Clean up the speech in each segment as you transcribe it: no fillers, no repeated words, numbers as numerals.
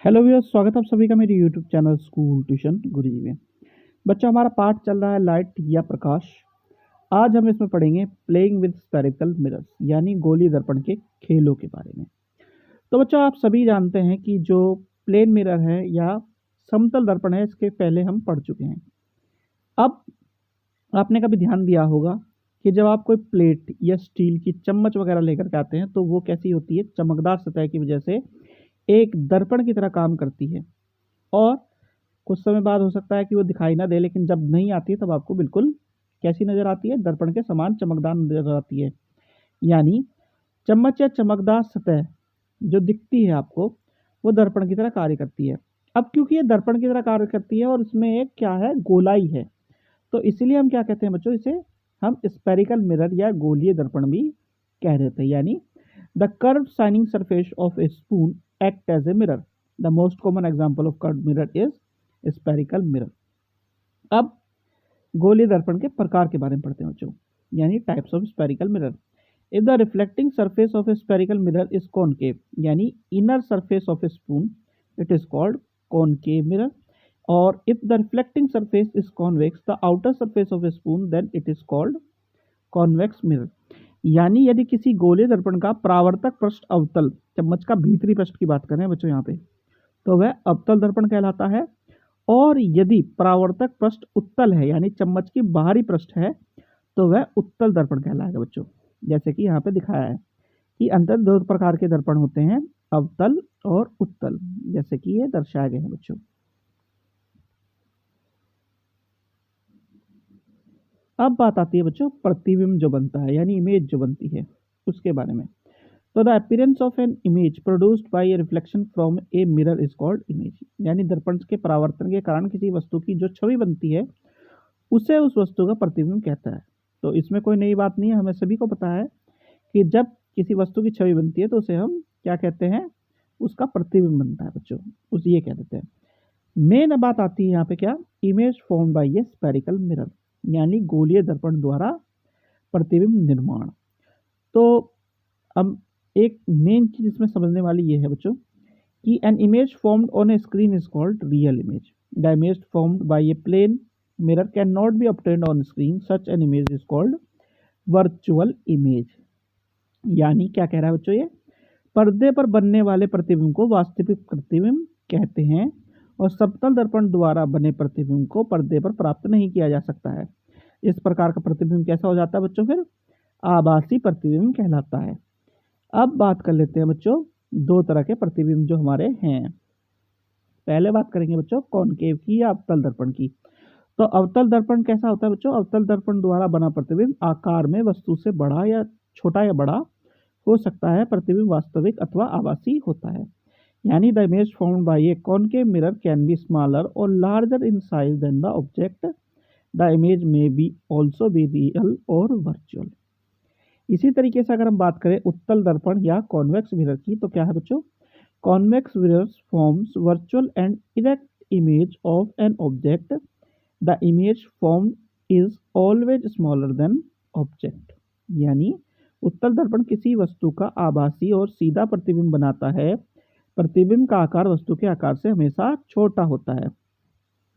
Hello viewers, स्वागत है आप सभी का मेरे यूट्यूब चैनल स्कूल ट्यूशन गुरुजी में। बच्चा, हमारा पाठ चल रहा है लाइट या प्रकाश। आज हम इसमें पढ़ेंगे प्लेइंग विद स्फेरिकल मिरर्स यानी गोली दर्पण के खेलों के बारे में। तो बच्चा, आप सभी जानते हैं कि जो प्लेन मिरर है या समतल दर्पण है, इसके पहले हम पढ़ चुके हैं। अब आपने कभी ध्यान दिया होगा कि जब आप कोई प्लेट या स्टील की चम्मच वगैरह लेकर के आते हैं तो वो कैसी होती है, चमकदार सतह की वजह से एक दर्पण की तरह काम करती है। और कुछ समय बाद हो सकता है कि वो दिखाई ना दे, लेकिन जब नहीं आती है तब आपको बिल्कुल कैसी नज़र आती है, दर्पण के समान चमकदार नज़र आती है। यानी चम्मच या चमकदार सतह जो दिखती है आपको, वो दर्पण की तरह कार्य करती है। अब क्योंकि ये दर्पण की तरह कार्य करती है और इसमें एक क्या है, गोलाई है, तो इसीलिए हम क्या कहते हैं बच्चों, इसे हम स्पेरिकल मिरर या गोलीय दर्पण भी कह देते हैं। यानी the curve shining surface of a spoon act as a mirror. The most common example of curve mirror is spherical mirror. अब गोलीय दर्पण के प्रकार के बारे में पढ़ते हैं बच्चों, यानी types of spherical mirror. If the reflecting surface of a spherical mirror is concave, यानी inner surface of a spoon, it is called concave mirror. और if the reflecting surface is convex, the outer surface of a spoon, then it is called convex mirror. यानी यदि किसी गोलीय दर्पण का परावर्तक पृष्ठ अवतल, चम्मच का भीतरी पृष्ठ की बात करें बच्चों यहाँ पे, तो वह अवतल दर्पण कहलाता है। और यदि परावर्तक पृष्ठ उत्तल है, यानी चम्मच की बाहरी पृष्ठ है, तो वह उत्तल दर्पण कहलाएगा बच्चों। जैसे कि यहाँ पे दिखाया है कि अंतर दो प्रकार के दर्पण होते हैं, अवतल और उत्तल, जैसे कि ये दर्शाए गए हैं बच्चों। अब बात आती है बच्चों प्रतिबिंब जो बनता है, यानी इमेज जो बनती है, उसके बारे में। तो the appearance of an image produced by a reflection from a mirror is called image. यानी दर्पण के परावर्तन के कारण किसी वस्तु की जो छवि बनती है, उसे उस वस्तु का प्रतिबिंब कहता है। तो इसमें कोई नई बात नहीं है, हमें सभी को पता है कि जब किसी वस्तु की छवि बनती है तो उसे हम क्या कहते हैं, उसका प्रतिबिंब बनता है बच्चों, उस ये कह देते हैं। मेन बात आती है यहाँ पे क्या, image formed by A spherical mirror, यानी गोलीय दर्पण द्वारा प्रतिबिंब निर्माण। तो अब एक मेन चीज इसमें समझने वाली ये है बच्चों कि an image formed on a screen is called real image. The image formed by a plane mirror can not be obtained on screen, such an image is called virtual image. यानी क्या कह रहा है बच्चों, ये पर्दे पर बनने वाले प्रतिबिंब को वास्तविक प्रतिबिंब कहते हैं, और समतल दर्पण द्वारा बने प्रतिबिंब को पर्दे पर प्राप्त नहीं किया जा सकता है। इस प्रकार का प्रतिबिंब कैसा हो जाता है बच्चों, फिर आभासी प्रतिबिंब कहलाता है। अब बात कर लेते हैं बच्चों दो तरह के प्रतिबिंब जो हमारे हैं। पहले बात करेंगे बच्चों कॉनकेव की या अवतल दर्पण की। तो अवतल दर्पण कैसा होता है बच्चों, अवतल दर्पण द्वारा बना प्रतिबिंब आकार में वस्तु से बड़ा या छोटा या बड़ा हो सकता है। प्रतिबिंब वास्तविक अथवा आभासी होता है। यानी the image formed by a concave mirror can be smaller और larger in size than the object. The image may be also be real और वर्चुअल। इसी तरीके से अगर हम बात करें उत्तल दर्पण या कॉन्वेक्स मिरर की, तो क्या है बच्चों, convex mirrors forms virtual and erect image of an object. The image formed is always smaller than object. यानी उत्तल दर्पण किसी वस्तु का आभासी और सीधा प्रतिबिंब बनाता है। प्रतिबिंब का आकार वस्तु के आकार से हमेशा छोटा होता है।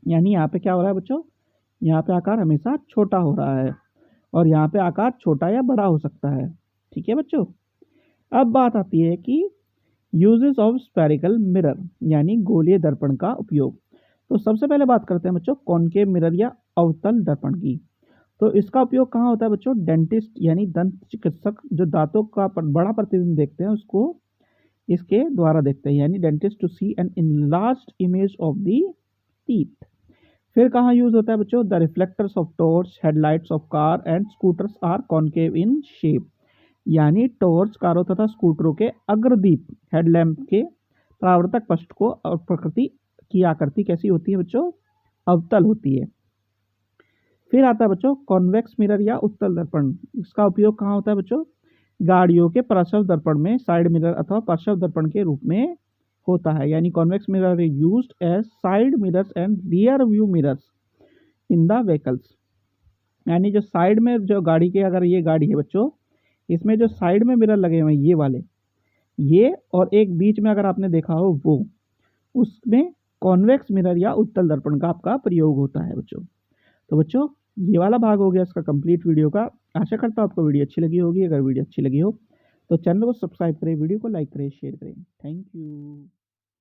यानी यहाँ पे क्या हो रहा है बच्चों, यहाँ पे आकार हमेशा छोटा हो रहा है, और यहाँ पे आकार छोटा या बड़ा हो सकता है। ठीक है बच्चों। अब बात आती है कि यूजेस ऑफ स्फेरिकल मिरर, यानी गोलीय दर्पण का उपयोग। तो सबसे पहले बात करते हैं बच्चों कॉनकेव मिरर या अवतल दर्पण की। तो इसका उपयोग कहाँ होता है बच्चों, डेंटिस्ट यानी दंत चिकित्सक जो दांतों का बड़ा प्रतिबिंब देखते हैं उसको इसके द्वारा देखते हैं, यानी dentist to see an enlarged image of the teeth. फिर कहाँ यूज होता है बच्चों, the reflectors of torch, headlights of car and scooters are concave in shape. यानी टॉर्च, कारों तथा स्कूटरों के अग्रदीप, हेडलैम्प के परावर्तक पृष्ठ को प्रकृति की आकृति कैसी होती है बच्चों, अवतल होती है। फिर आता है बच्चों कॉन्वेक्स मिरर या उत्तल दर्पण। इसका उपयोग कहाँ होता है बच्चों, गाड़ियों के पार्श्व दर्पण में साइड मिरर अथवा पार्श्व दर्पण के रूप में होता है। यानी convex mirror is used as side mirrors and rear view mirrors in the vehicles. यानी जो साइड में जो गाड़ी के, अगर ये गाड़ी है बच्चों, इसमें जो साइड में मिरर लगे हुए हैं ये वाले, ये और एक बीच में अगर आपने देखा हो वो, उसमें कॉन्वेक्स मिरर या उत्तल दर्पण का आपका प्रयोग होता है बच्चों। तो बच्चों ये वाला भाग हो गया इसका कंप्लीट वीडियो का। आशा करता हूँ आपको वीडियो अच्छी लगी होगी। अगर वीडियो अच्छी लगी हो तो चैनल को सब्सक्राइब करें, वीडियो को लाइक करें, शेयर करें। Thank you.